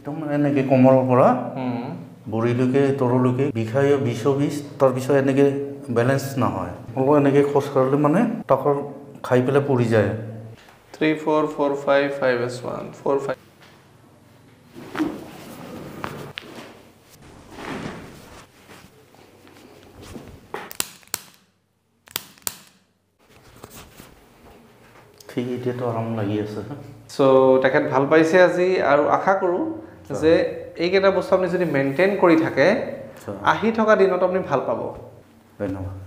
একদম এনেকৈ কমৰৰ পৰা ভৰিলৈকে তৰলৈকে বিষায় 20 তাৰপিছত এনেকৈ বেলেঞ্চ নহয় অলপ এনেকৈ খোজ কাঢ়িলে মানে টাকৰ খাই পেলাই পৰি যায় 3 4 4 5 5s1 4 5 ঠিক এতিয়াতো আৰাম লাগি আছে সো তেখেত ভাল পাইছে আজি আৰু আশা কৰোঁ যে এইকেইটা বস্তু আপুনি যদি মেইনটেইন কৰি থাকে আহি থকা দিনত আপুনি ভাল পাব ধন্যবাদ